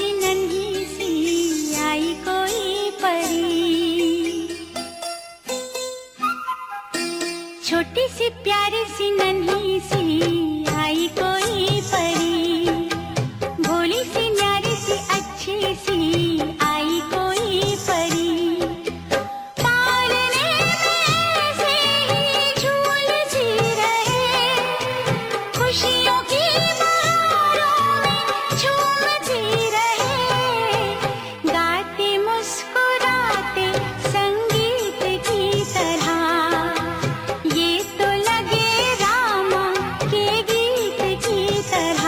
सी नन्ही सी आई कोई परी, छोटी सी प्यारी सी नन्ही सी आई कोई परी, भोली सी न्यारी सी अच्छी सी आई कोई परी, पालने में से ही झूलती रहे, खुशियों की बहारों में झूमती रहे, गाते मुस्कुराते संगीत की तरह, ये तो लगे रामा के गीत की तरह,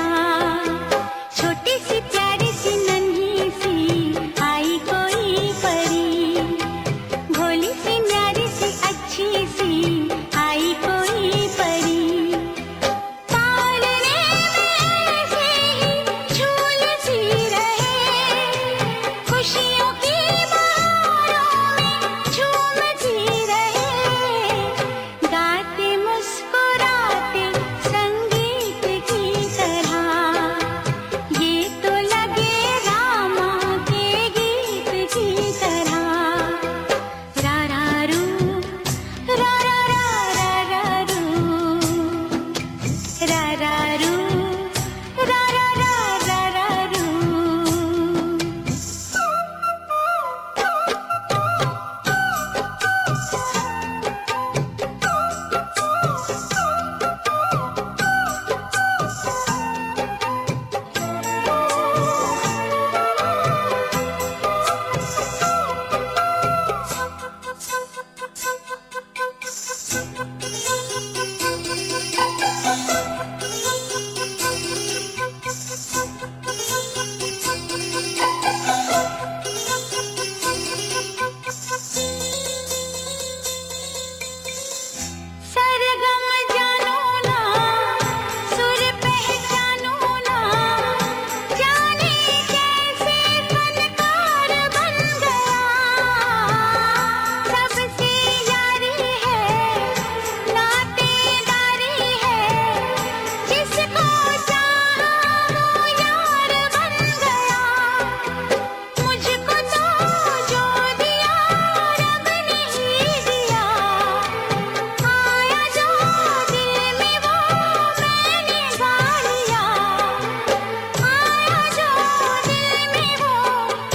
छोटी सी प्यारी सी नन्ही सी आई कोई परी, भोली सी न्यारी सी अच्छी सी आई कोई परी, पालने में से ही झूलती रहे, खुशियों की बहारों में झूमती रहे, गाते मुस्कुराते संगीत की तरह, ये तो लगे रामा के गीत की तरह, रा रा रू, रा रा रा रा रा रू, रा रा रू, रा रा रा रा रा रू। सरगम जानो ना, सुर पहचानो ना, जाने कैसे फनकार बन गया, सबसे यारी है, नातेदारी है, जिसको चाहा वो यार बन गया, मुझको तो जो दिया रब ने ही दिया, आया जो दिल में वो मैंने गा लिया, आया जो दिल में वो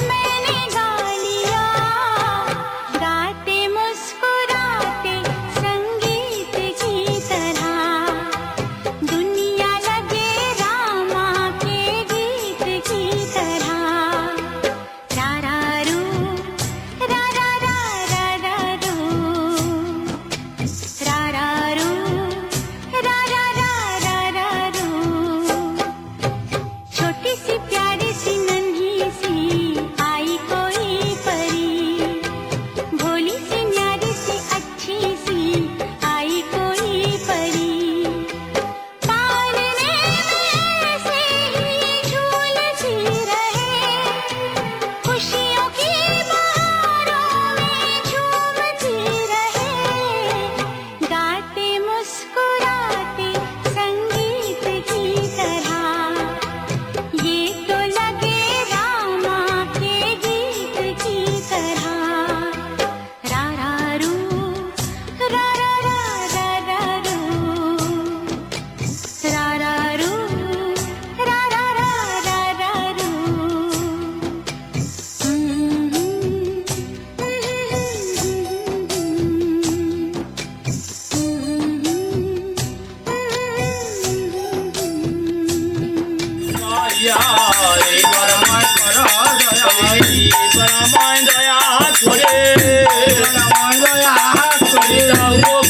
मैंने गा लिया, गाते मुस्कुराते संगीत की तरह, दुनिया लगे रामा के गीत की तरह, रा रा रू, रा रा रा रा रा रू, रा रा रू, रा रा रा रा रा रू, छोटी सी प्यारी सी नन्ही सी आई कोई परी, भोली सी न्यारी सी अच्छी सी आई कोई परी, पालने में से ही झूलती रहे, खुशियों की बहारों में झूमती रहे, गाते मुस्कुराते संगीत की तरह, ये तो लगे रामा के गीत की तरह, रा रा रू, रा रा रा रा रा रू, रा रा रू, रा रा रा रा रा रू।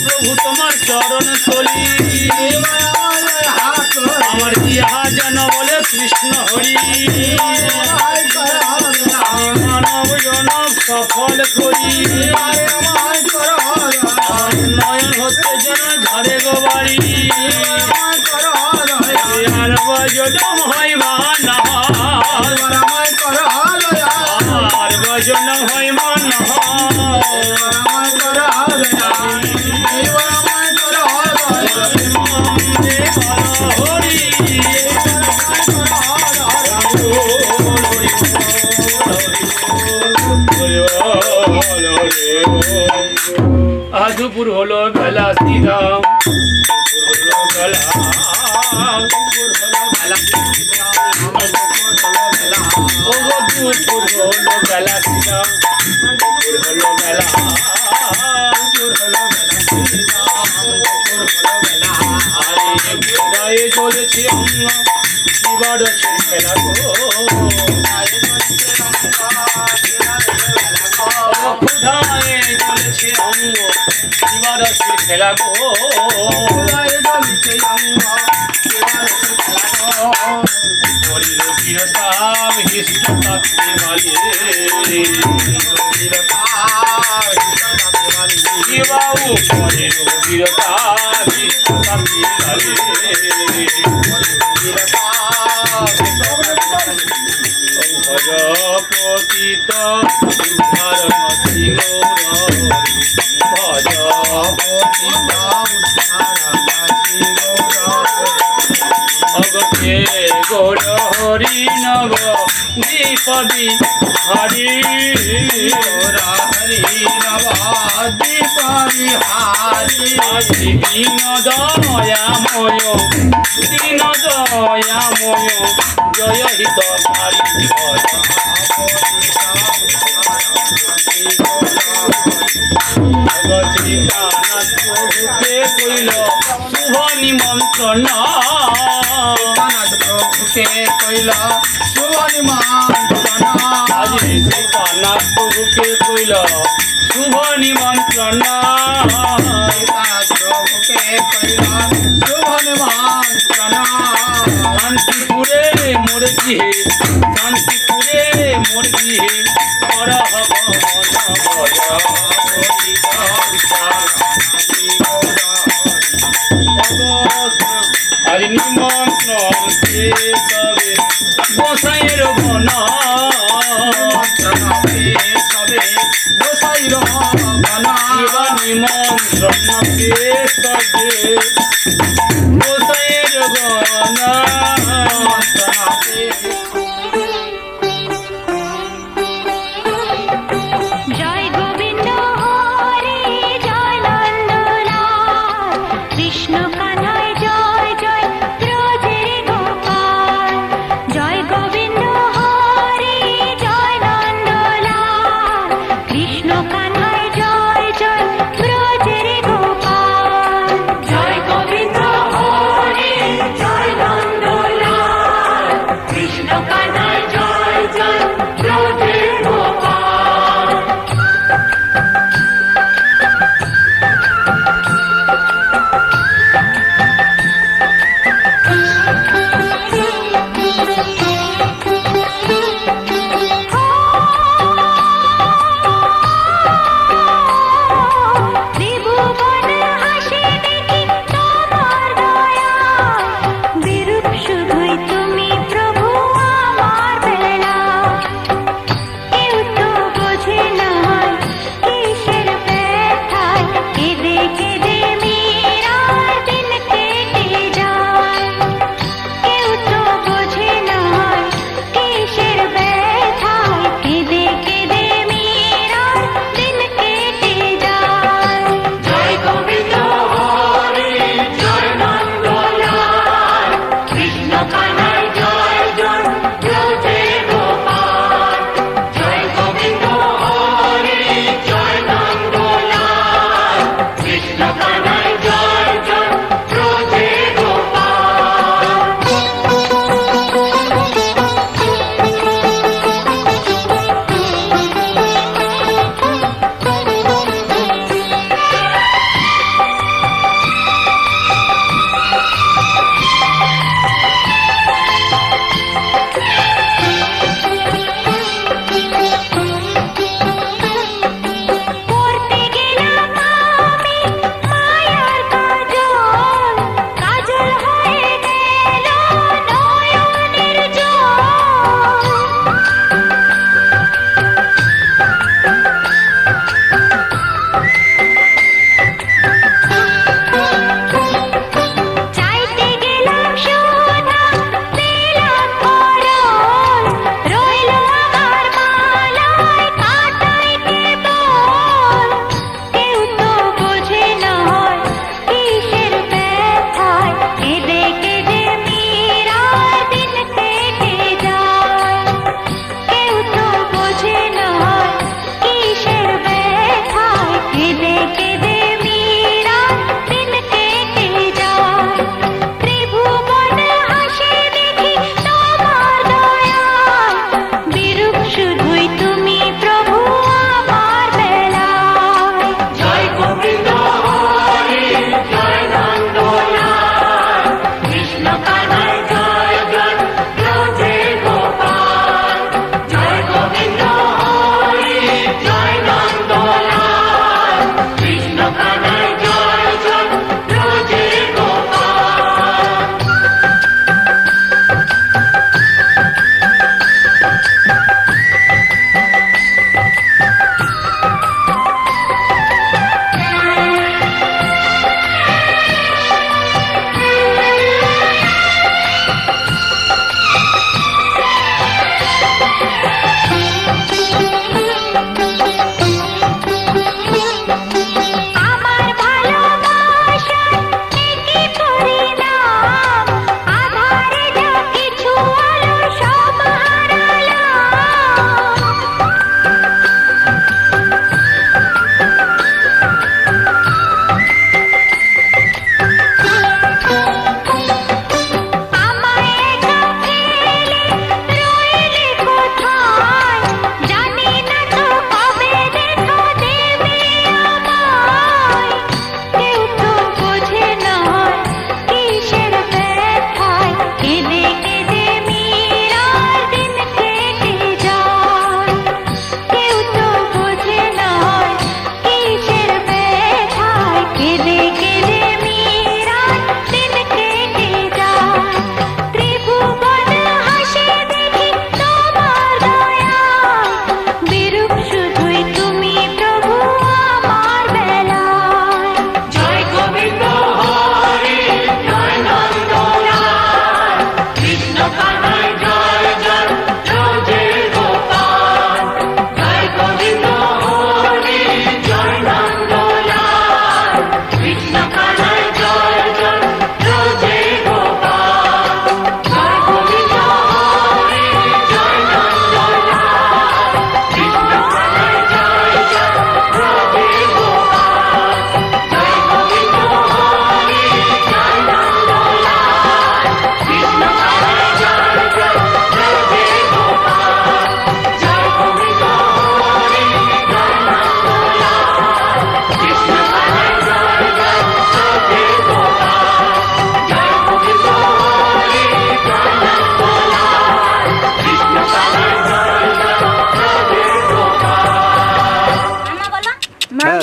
প্রভু তোমার চরণ তলি, আমার ইহা যেন বলে কৃষ্ণ হরি, মানব জনম সফল করি, নয়ন হতে যেন ঝরে গো বাড়ি, আর বজনম হয় মান, আর বজনম হয় মান, হরি হলো রে আজ দুপুর হলো বেলা শ্রীরাম দুপুর হলো বেলা দুপুর হলো বেলা ও গো দুপুর হলো বেলা শ্রীরাম দুপুর হলো বেলা দুপুর হলো বেলা দুপুর হলো বেলা আরে গায়ে চলেছে অঙ্গ এবার সে খেলা গো গায়ে চলেছে কোথায় চলেছে অঙ্গ এবার সে খেলা গো গায়ে চলেছে অঙ্গ এবার সে খেলা গো শরীর বীরতাম হিষ্ট থাকতে মালে বাবু শরীর বীরতা হিষ্ট থাকতে মালে ভজ পতিত উদ্ধার নথি গৌর ভজ পতিত উদ্ধার নথি গৌর অগতে গৌর হরি নব দ্বিপদী হরি গৌর হরি নব দ্বিপদী হরি দীন দয়াময় দীন দয়াময় জয় হিত হরি প্রভুকে কইল শুভ নিমন্ত্রণ প্রভুকে কইল শুভ নিমন্ত্রণ আজ শ্রীকানাথ প্রভুকে কইল শুভ নিমন্ত্রণ প্রভুকে কইল শুভ নিমন্ত্রণ শান্তিপুরে মোর গৃহে শান্তিপুরে মোর গৃহে করহ আজ নিমন্ত্রণ সবে গোসাইয়ের বন সবে গোসাইর বন এবার নিমন্ত্রণ সবে গোসাইয়ের বন জয় গোবিন্দ হরে জয় নন্দলাল কৃষ্ণ কানায় জয় জয় ব্রজের গোপাল জয় গোবিন্দ হরে জয় নন্দলাল কৃষ্ণ কানায় জয় জয় ব্রজের গোপাল জয় গোবিন্দ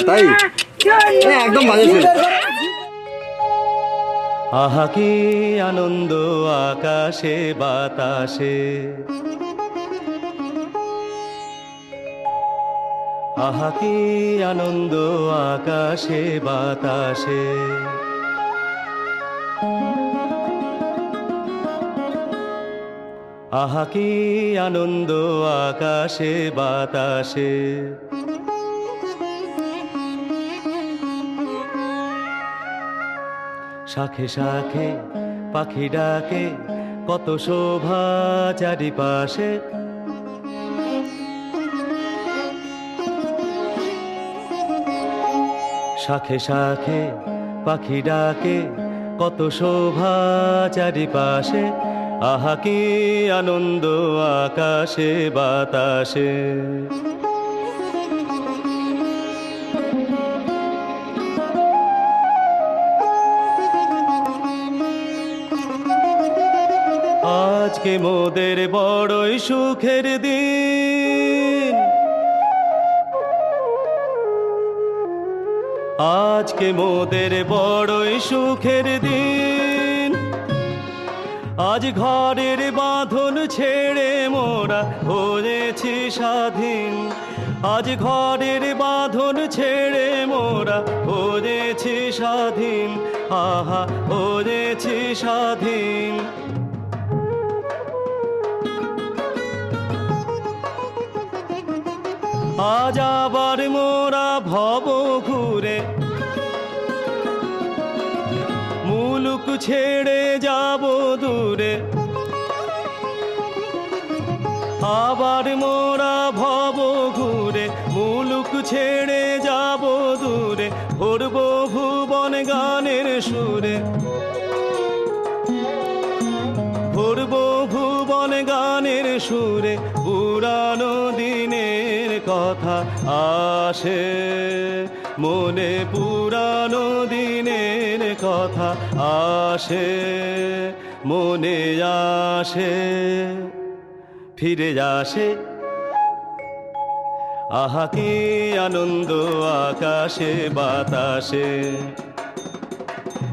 তাই একদম বাজে ছিল। আহা কি আনন্দ আকাশে বাতাসে, আহা কি আনন্দ আকাশে বাতাসে, আহা কি আনন্দ আকাশে বাতাসে। শাখে শাখে পাখি ডাকে, কত শোভা চারিপাশে, শাখে শাখে পাখি ডাকে, কত শোভা চারিপাশে, আহা কি আনন্দ আকাশে বাতাসে। আজকে মোদের বড়ই সুখের দিন, আজকে মোদের বড়ই সুখের দিন। আজ ঘরের বাঁধন ছেড়ে মোরা হয়েছি স্বাধীন, আজ ঘরের বাঁধন ছেড়ে মোরা হয়েছি স্বাধীন, আহা হয়েছি স্বাধীন। আজ আবার মোরা ভব ঘুরে মুলুক ছেড়ে যাব দূরে, আবার মোরা ভব ঘুরে মুলুক ছেড়ে যাব দূরে, ভরব ভুবন গানের সুরে, ভরব ভুবন গানের সুরে। পুরানো দিনের কথা আসে মনে, পুরানো দিনের কথা আসে মনে, আসে ফিরে আসে। আহা কি আনন্দ আকাশে বাতাসে,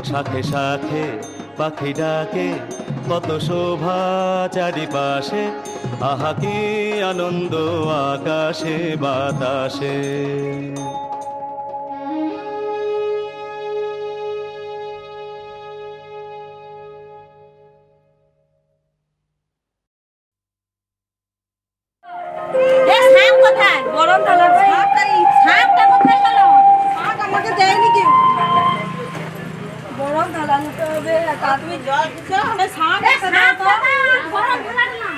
শাখে শাখে পাখি ডাকে, কত শোভা চারিপাশে, আহা কি আনন্দ আকাশে বাতাসে। শাক কোথায়? গরম থালা শাকটা কোথায় গেল? শাক আমাকে দেয়নি কেউ। গরম থালা নিতে হবে। তুমি জল দিচ্ছ? শাক গরম থালা না।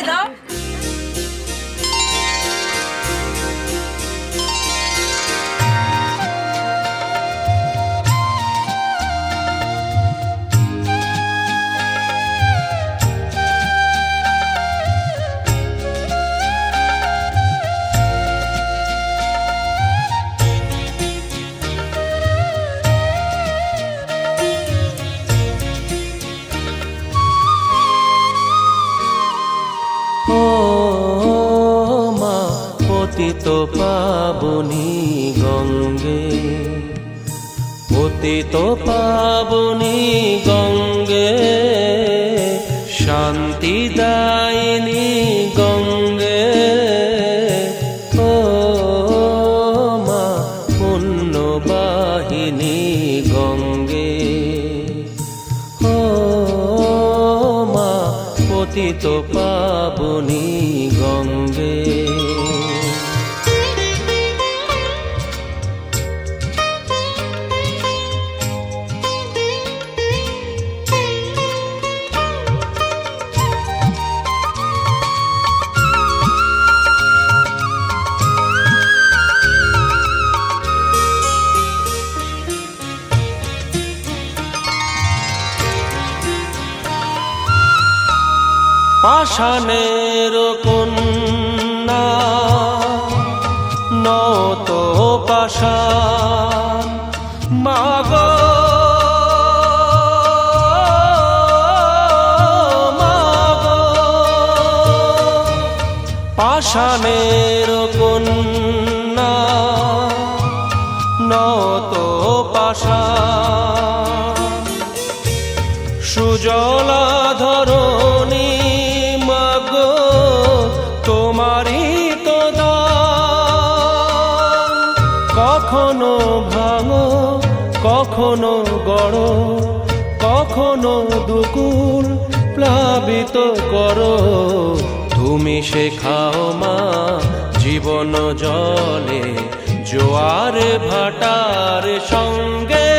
দাও। ও মা পতিত পাবনী গঙ্গে, পতিত পাবনী গঙ্গে, শান্তি দায়িনী গঙ্গে। ও মা পুণ্যবাহিনী গঙ্গে, ও মা পতিত পাবনী গঙ্গে। পাষাণের কন্যা নত পাষাণ, মাগো মাগো, পাষাণের কন্যা নত পাশা সুজলা ধরণী মাগো তোমারই তো দান কখনো ভাঙো কখনো গড় কখনো দুকুল প্লাবিত করো তুমি শেখাও মা জীবন জলে জোয়ার ভাটার সঙ্গে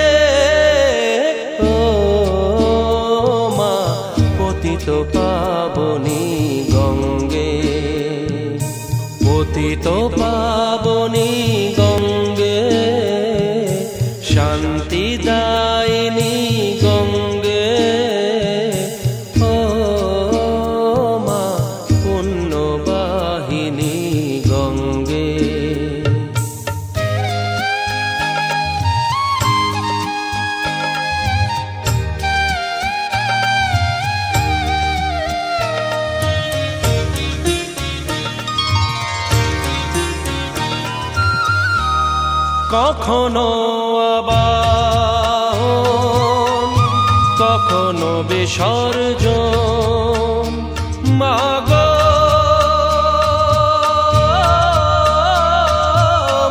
ও মা পতিত পাবনী গঙ্গে পতিত পাবনী গঙ্গে শান্তি দায়িনী গঙ্গে ও মা পুণ্যবাহিনী গঙ্গে কখনো আবাহন কখনো বিসর্জন মাগো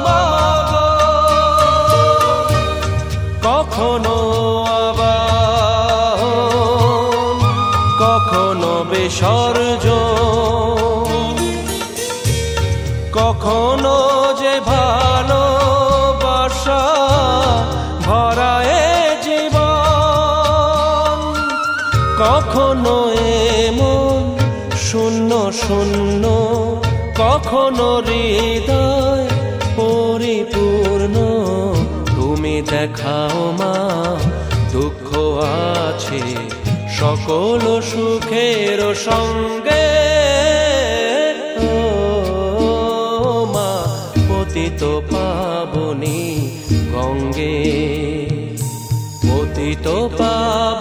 মাগো কখনো আবাহন কখনো বিসর্জন কখনো যে ভালো ভরায় জীবন কখনো এমন শূন্য শূন্য কখনো হৃদয় পরিপূর্ণ তুমি দেখাও মা দুঃখ আছে সকল সুখের সঙ্গে ও মা পতিত পাবনী গঙ্গে পতিত পাব